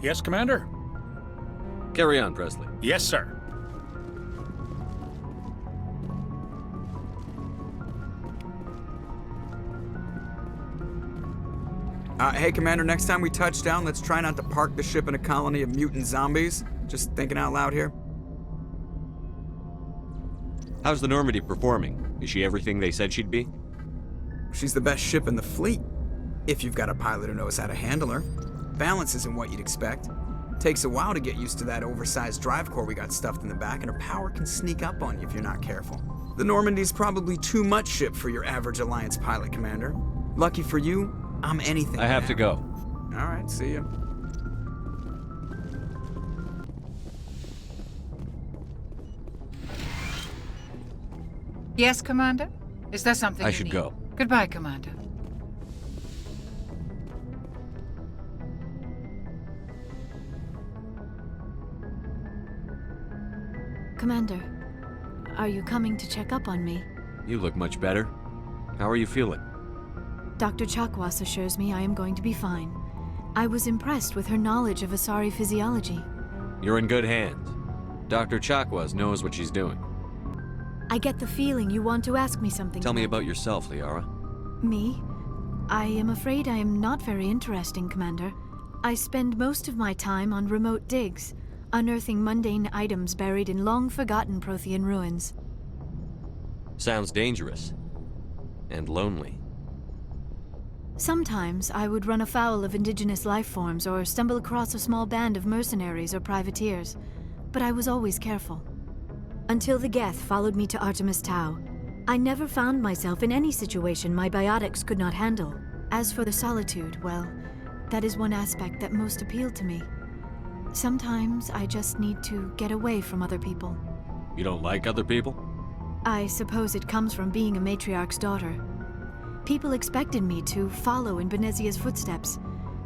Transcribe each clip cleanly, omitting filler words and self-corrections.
Yes, Commander? Carry on, Presley. Yes, sir. Hey, Commander, next time we touch down, let's try not to park the ship in a colony of mutant zombies. Just thinking out loud here. How's the Normandy performing? Is she everything they said she'd be? She's the best ship in the fleet, if you've got a pilot who knows how to handle her. Balance isn't what you'd expect. Takes a while to get used to that oversized drive core we got stuffed in the back, and her power can sneak up on you if you're not careful. The Normandy's probably too much ship for your average Alliance pilot, Commander. Lucky for you, I'm anything. I have to go. All right, see ya. Yes, Commander? Is there something I you should need? go. Goodbye, Commander. Commander, are you coming to check up on me? You look much better. How are you feeling? Dr. Chakwas assures me I am going to be fine. I was impressed with her knowledge of Asari physiology. You're in good hands. Dr. Chakwas knows what she's doing. I get the feeling you want to ask me something. Tell me about yourself, Liara. Me? I am afraid I am not very interesting, Commander. I spend most of my time on remote digs, unearthing mundane items buried in long-forgotten Prothean ruins. Sounds dangerous. And lonely. Sometimes I would run afoul of indigenous life forms or stumble across a small band of mercenaries or privateers, but I was always careful. Until the Geth followed me to Artemis Tau, I never found myself in any situation my biotics could not handle. As for the solitude, well, that is one aspect that most appealed to me. Sometimes I just need to get away from other people. You don't like other people? I suppose it comes from being a matriarch's daughter. People expected me to follow in Benezia's footsteps.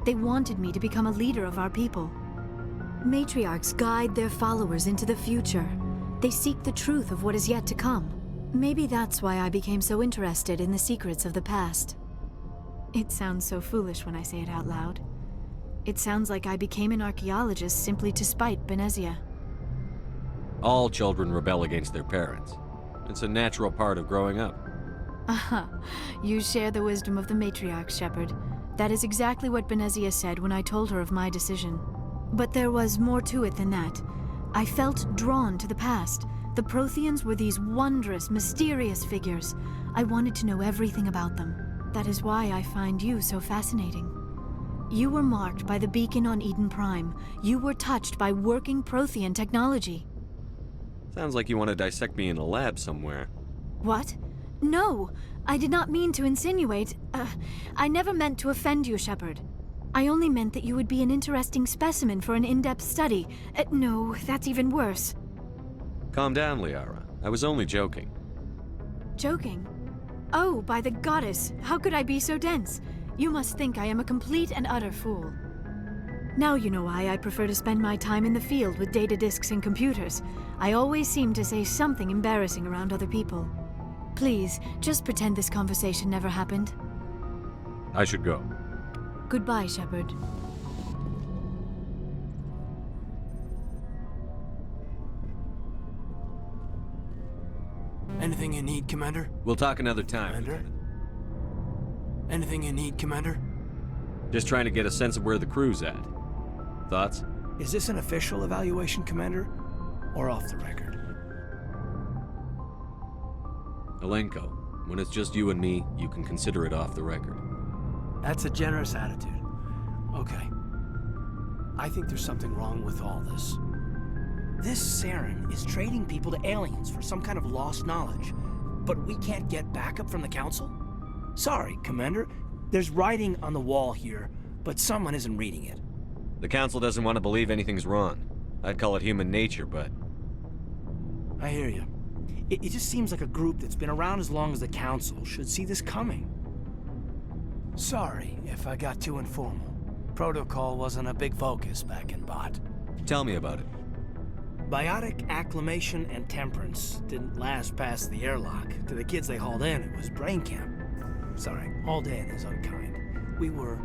They wanted me to become a leader of our people. Matriarchs guide their followers into the future. They seek the truth of what is yet to come. Maybe that's why I became so interested in the secrets of the past. It sounds so foolish when I say it out loud. It sounds like I became an archaeologist simply to spite Benezia. All children rebel against their parents. It's a natural part of growing up. Aha, you share the wisdom of the matriarch, Shepard. That is exactly what Benezia said when I told her of my decision. But there was more to it than that. I felt drawn to the past. The Protheans were these wondrous, mysterious figures. I wanted to know everything about them. That is why I find you so fascinating. You were marked by the beacon on Eden Prime. You were touched by working Prothean technology. Sounds like you want to dissect me in a lab somewhere. What? No, I did not mean to insinuate. I never meant to offend you, Shepard. I only meant that you would be an interesting specimen for an in-depth study. No, that's even worse. Calm down, Liara. I was only joking. Joking? Oh, by the goddess, how could I be so dense? You must think I am a complete and utter fool. Now you know why I prefer to spend my time in the field with data disks and computers. I always seem to say something embarrassing around other people. Please, just pretend this conversation never happened. I should go. Goodbye, Shepard. Anything you need, Commander? We'll talk another time. Commander? Anything you need, Commander? Just trying to get a sense of where the crew's at. Thoughts? Is this an official evaluation, Commander? Or off the record? Alenko, when it's just you and me, you can consider it off the record. That's a generous attitude. Okay. I think there's something wrong with all this. This Saren is trading people to aliens for some kind of lost knowledge, but we can't get backup from the Council? Sorry, Commander. There's writing on the wall here, but someone isn't reading it. The Council doesn't want to believe anything's wrong. I'd call it human nature, but... I hear you. It just seems like a group that's been around as long as the Council should see this coming. Sorry if I got too informal. Protocol wasn't a big focus back in Bot. Tell me about it. Biotic acclimation and temperance didn't last past the airlock. To the kids they hauled in, it was brain camp. Sorry, hauled in is unkind. We were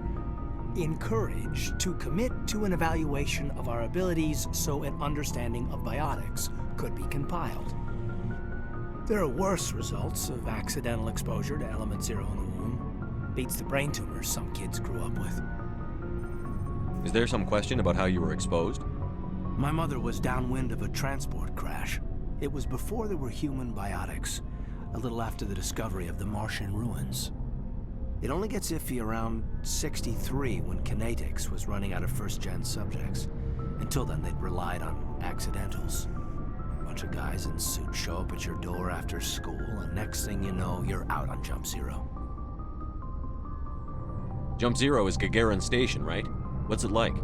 encouraged to commit to an evaluation of our abilities so an understanding of biotics could be compiled. There are worse results of accidental exposure to element 0 in the womb. Beats the brain tumors some kids grew up with. Is there some question about how you were exposed? My mother was downwind of a transport crash. It was before there were human biotics, a little after the discovery of the Martian ruins. It only gets iffy around 63 when Kinetics was running out of first-gen subjects. Until then, they'd relied on accidentals. Bunch of guys in suits show up at your door after school, and next thing you know, you're out on Jump Zero. Jump Zero is Gagarin Station, right? What's it like?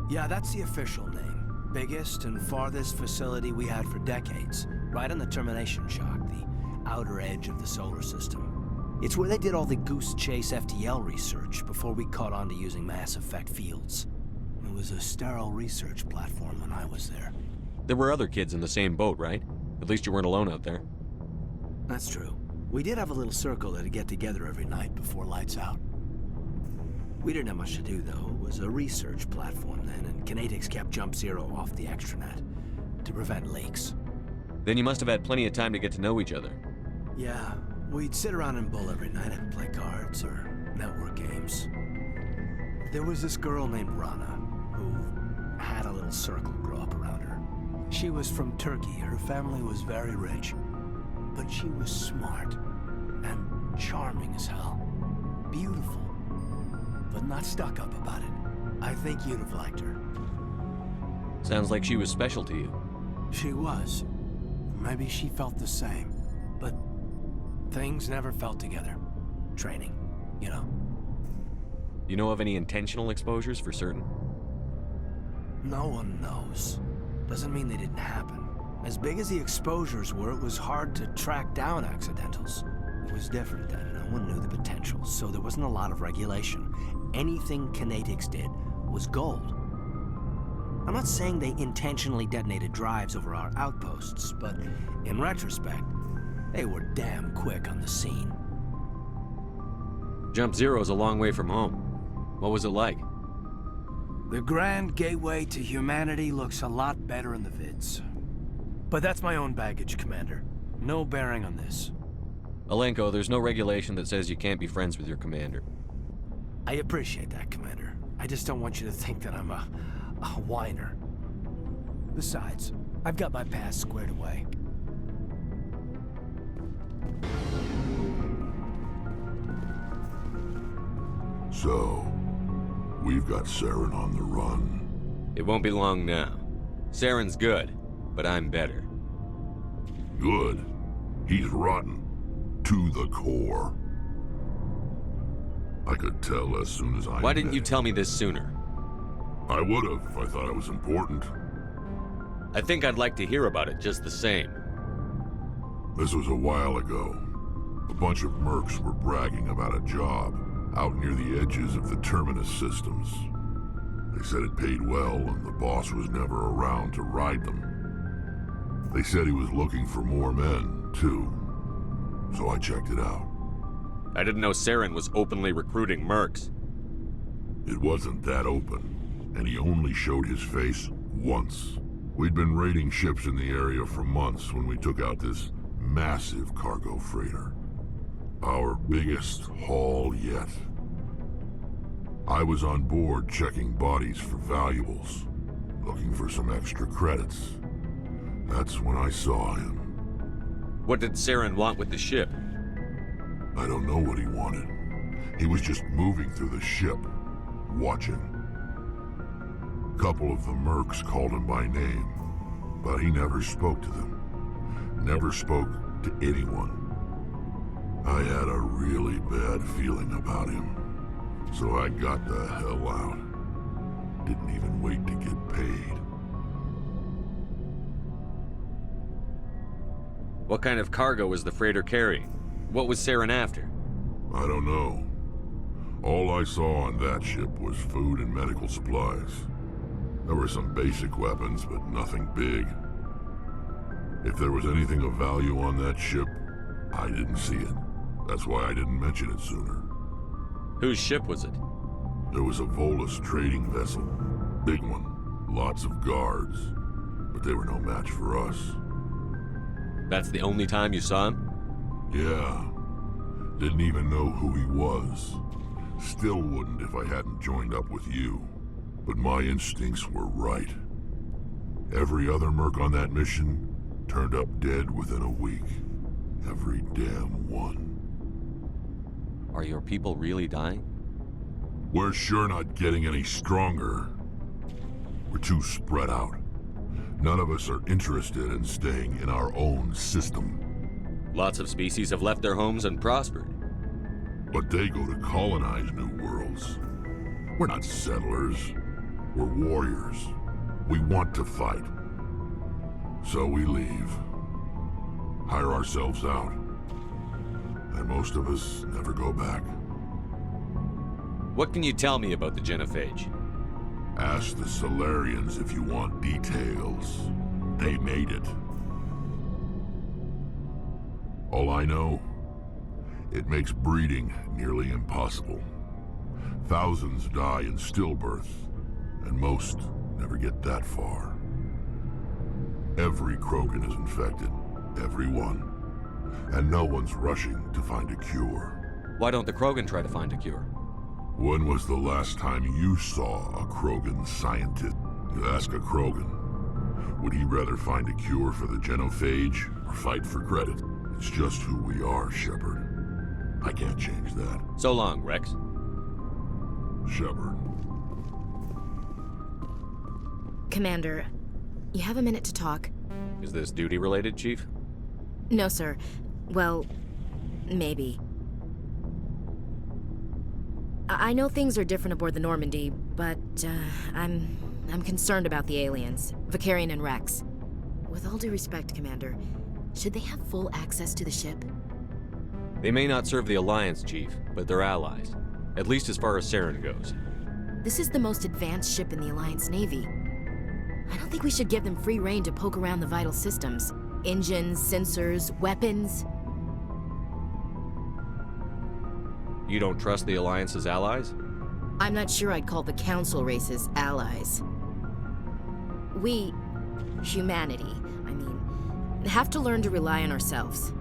Yeah, that's the official name. Biggest and farthest facility we had for decades. Right on the termination shock, the outer edge of the solar system. It's where they did all the Goose Chase FTL research before we caught on to using mass effect fields. It was a sterile research platform when I was there. There were other kids in the same boat, right? At least you weren't alone out there. That's true. We did have a little circle that'd get together every night before lights out. We didn't have much to do, though. It was a research platform then, and Kinetics kept Jump Zero off the extranet to prevent leaks. Then you must have had plenty of time to get to know each other. Yeah, we'd sit around and bull every night and play cards or network games. There was this girl named Rana, who had a little circle grow up around her. She was from Turkey. Her family was very rich. But she was smart and charming as hell. Beautiful, but not stuck up about it. I think you'd have liked her. Sounds like she was special to you. She was. Maybe she felt the same. But things never felt together. Training, you know. You know of any intentional exposures for certain? No one knows. Doesn't mean they didn't happen. As big as the exposures were, it was hard to track down accidentals. It was different then. No one knew the potential, so there wasn't a lot of regulation. Anything Kinetics did was gold. I'm not saying they intentionally detonated drives over our outposts, but in retrospect, they were damn quick on the scene. Jump Zero's a long way from home. What was it like? The grand gateway to humanity looks a lot better in the vids. But that's my own baggage, Commander. No bearing on this. Alenko, there's no regulation that says you can't be friends with your commander. I appreciate that, Commander. I just don't want you to think that I'm a whiner. Besides, I've got my past squared away. So, we've got Saren on the run. It won't be long now. Saren's good, but I'm better. Good. He's rotten. To the core. I could tell as soon as I Why didn't met you him. tell me this sooner? I would've if I thought it was important. I think I'd like to hear about it just the same. This was a while ago. A bunch of mercs were bragging about a job out near the edges of the Terminus systems. They said it paid well and the boss was never around to ride them. They said he was looking for more men, too. So I checked it out. I didn't know Saren was openly recruiting mercs. It wasn't that open, and he only showed his face once. We'd been raiding ships in the area for months when we took out this massive cargo freighter. Our biggest haul yet. I was on board checking bodies for valuables, looking for some extra credits. That's when I saw him. What did Saren want with the ship? I don't know what he wanted. He was just moving through the ship, watching. A couple of the mercs called him by name, but he never spoke to them. Never spoke to anyone. I had a really bad feeling about him, so I got the hell out. Didn't even wait to get paid. What kind of cargo was the freighter carrying? What was Saren after? I don't know. All I saw on that ship was food and medical supplies. There were some basic weapons, but nothing big. If there was anything of value on that ship, I didn't see it. That's why I didn't mention it sooner. Whose ship was it? There was a Volus trading vessel. Big one. Lots of guards. But they were no match for us. That's the only time you saw him? Yeah. Didn't even know who he was. Still wouldn't if I hadn't joined up with you. But my instincts were right. Every other merc on that mission turned up dead within a week. Every damn one. Are your people really dying? We're sure not getting any stronger. We're too spread out. None of us are interested in staying in our own system. Lots of species have left their homes and prospered. But they go to colonize new worlds. We're not settlers. We're warriors. We want to fight. So we leave. Hire ourselves out. And most of us never go back. What can you tell me about the genophage? Ask the Solarians if you want details. They made it. All I know, it makes breeding nearly impossible. Thousands die in stillbirth, and most never get that far. Every Krogan is infected. Every one. And no one's rushing to find a cure. Why don't the Krogan try to find a cure? When was the last time you saw a Krogan scientist? You ask a Krogan, would he rather find a cure for the genophage or fight for credit? It's just who we are, Shepard. I can't change that. So long, Rex. Shepard. Commander, you have a minute to talk? Is this duty-related, Chief? No, sir. Well, maybe. I know things are different aboard the Normandy, but I'm concerned about the aliens, Vicarian and Rex. With all due respect, Commander, should they have full access to the ship? They may not serve the Alliance, Chief, but they're allies. At least as far as Saren goes. This is the most advanced ship in the Alliance Navy. I don't think we should give them free rein to poke around the vital systems. Engines, sensors, weapons. You don't trust the Alliance's allies? I'm not sure I'd call the Council races allies. We, humanity, I mean, have to learn to rely on ourselves.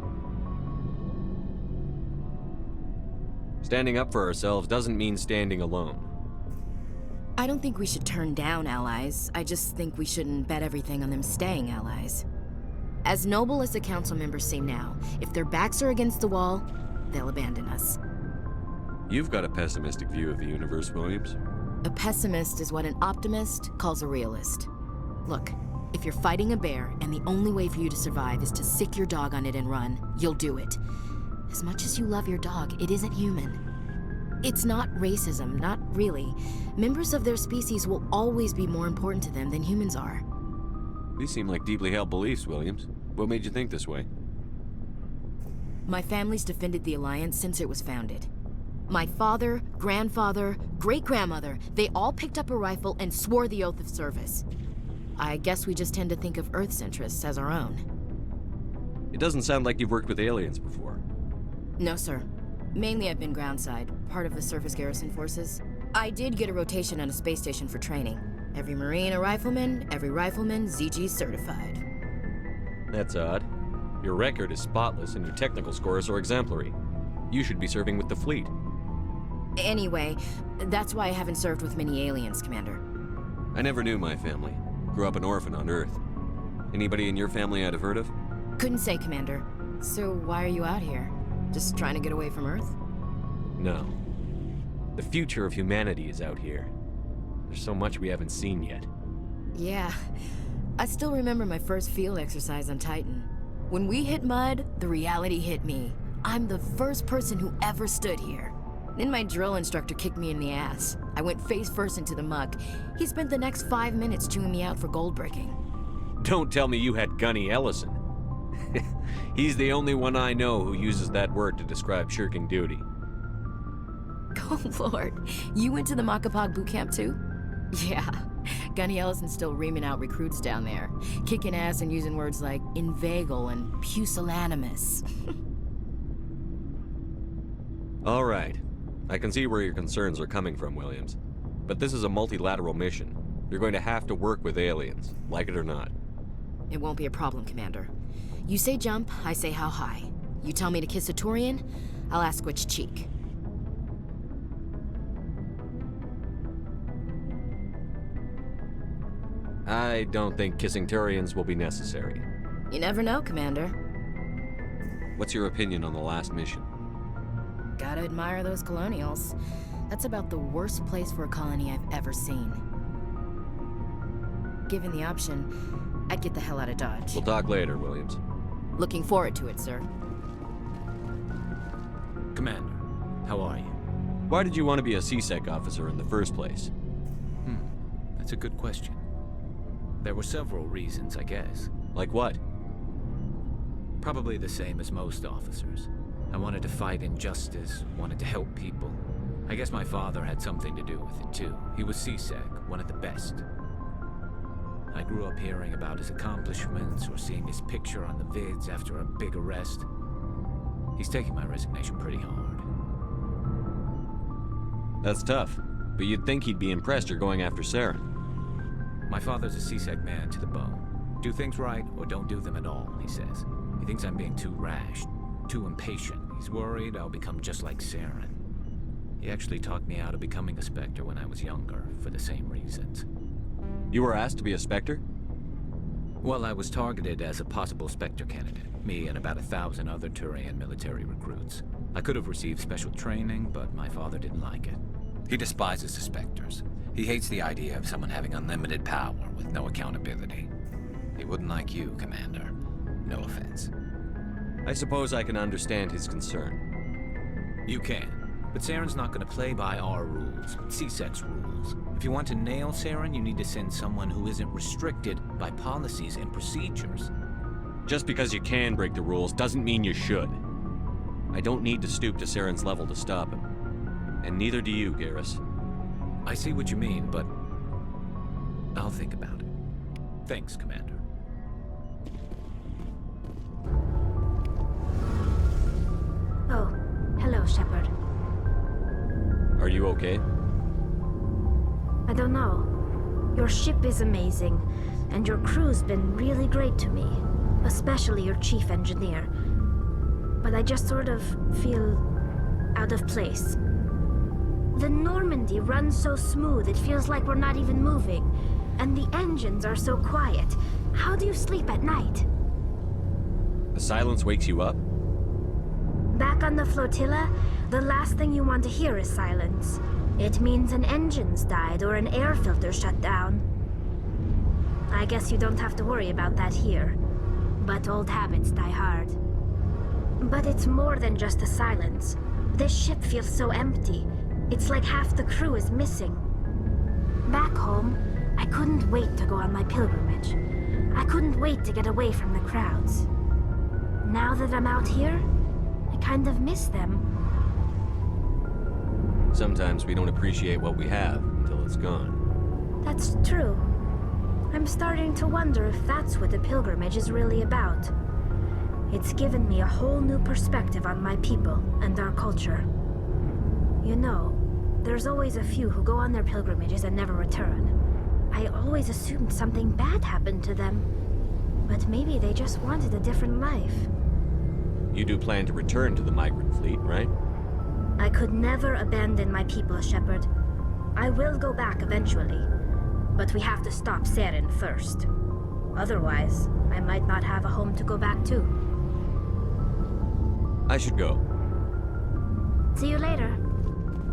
Standing up for ourselves doesn't mean standing alone. I don't think we should turn down allies. I just think we shouldn't bet everything on them staying allies. As noble as the Council members seem now, if their backs are against the wall, they'll abandon us. You've got a pessimistic view of the universe, Williams. A pessimist is what an optimist calls a realist. Look, if you're fighting a bear and the only way for you to survive is to sick your dog on it and run, you'll do it. As much as you love your dog, it isn't human. It's not racism, not really. Members of their species will always be more important to them than humans are. These seem like deeply held beliefs, Williams. What made you think this way? My family's defended the Alliance since it was founded. My father, grandfather, great-grandmother, they all picked up a rifle and swore the oath of service. I guess we just tend to think of Earth's interests as our own. It doesn't sound like you've worked with aliens before. No, sir. Mainly I've been groundside, part of the surface garrison forces. I did get a rotation on a space station for training. Every Marine a rifleman, every rifleman ZG certified. That's odd. Your record is spotless and your technical scores are exemplary. You should be serving with the fleet. Anyway, that's why I haven't served with many aliens, Commander. I never knew my family. Grew up an orphan on Earth. Anybody in your family I'd have heard of? Couldn't say, Commander. So why are you out here? Just trying to get away from Earth? No. The future of humanity is out here. There's so much we haven't seen yet. Yeah. I still remember my first field exercise on Titan. When we hit mud, the reality hit me. I'm the first person who ever stood here. Then my drill instructor kicked me in the ass. I went face first into the muck. He spent the next 5 minutes chewing me out for gold breaking. Don't tell me you had Gunny Ellison. He's the only one I know who uses that word to describe shirking duty. Oh Lord, you went to the Makapog boot camp too? Yeah, Gunny Ellison's still reaming out recruits down there, kicking ass and using words like inveigle and pusillanimous. All right. I can see where your concerns are coming from, Williams. But this is a multilateral mission. You're going to have to work with aliens, like it or not. It won't be a problem, Commander. You say jump, I say how high. You tell me to kiss a Turian, I'll ask which cheek. I don't think kissing Turians will be necessary. You never know, Commander. What's your opinion on the last mission? Gotta admire those colonials. That's about the worst place for a colony I've ever seen. Given the option, I'd get the hell out of Dodge. We'll talk later, Williams. Looking forward to it, sir. Commander, how are you? Why did you want to be a CSEC officer in the first place? That's a good question. There were several reasons, I guess. Like what? Probably the same as most officers. I wanted to fight injustice, wanted to help people. I guess my father had something to do with it too. He was CSEC, one of the best. I grew up hearing about his accomplishments or seeing his picture on the vids after a big arrest. He's taking my resignation pretty hard. That's tough, but you'd think he'd be impressed you're going after Saren. My father's a CSEC man to the bone. Do things right or don't do them at all, he says. He thinks I'm being too rash, too impatient. He's worried I'll become just like Saren. He actually talked me out of becoming a Spectre when I was younger, for the same reasons. You were asked to be a Spectre? Well, I was targeted as a possible Spectre candidate, me and about 1,000 other Turian military recruits. I could have received special training, but my father didn't like it. He despises the Spectres. He hates the idea of someone having unlimited power with no accountability. He wouldn't like you, Commander. No offense. I suppose I can understand his concern. You can. But Saren's not going to play by our rules, CSEC's rules. If you want to nail Saren, you need to send someone who isn't restricted by policies and procedures. Just because you can break the rules doesn't mean you should. I don't need to stoop to Saren's level to stop him. And neither do you, Garrus. I see what you mean, but I'll think about it. Thanks, Commander. Oh, hello, Shepard. Are you okay? I don't know. Your ship is amazing, and your crew's been really great to me, especially your chief engineer. But I just sort of feel out of place. The Normandy runs so smooth it feels like we're not even moving, and the engines are so quiet. How do you sleep at night? The silence wakes you up? Back on the flotilla, the last thing you want to hear is silence. It means an engine's died or an air filter shut down. I guess you don't have to worry about that here. But old habits die hard. But it's more than just the silence. This ship feels so empty. It's like half the crew is missing. Back home, I couldn't wait to go on my pilgrimage. I couldn't wait to get away from the crowds. Now that I'm out here, I kind of miss them. Sometimes we don't appreciate what we have until it's gone. That's true. I'm starting to wonder if that's what the pilgrimage is really about. It's given me a whole new perspective on my people and our culture. You know, there's always a few who go on their pilgrimages and never return. I always assumed something bad happened to them. But maybe they just wanted a different life. You do plan to return to the migrant fleet, right? I could never abandon my people, Shepard. I will go back eventually. But we have to stop Saren first. Otherwise, I might not have a home to go back to. I should go. See you later.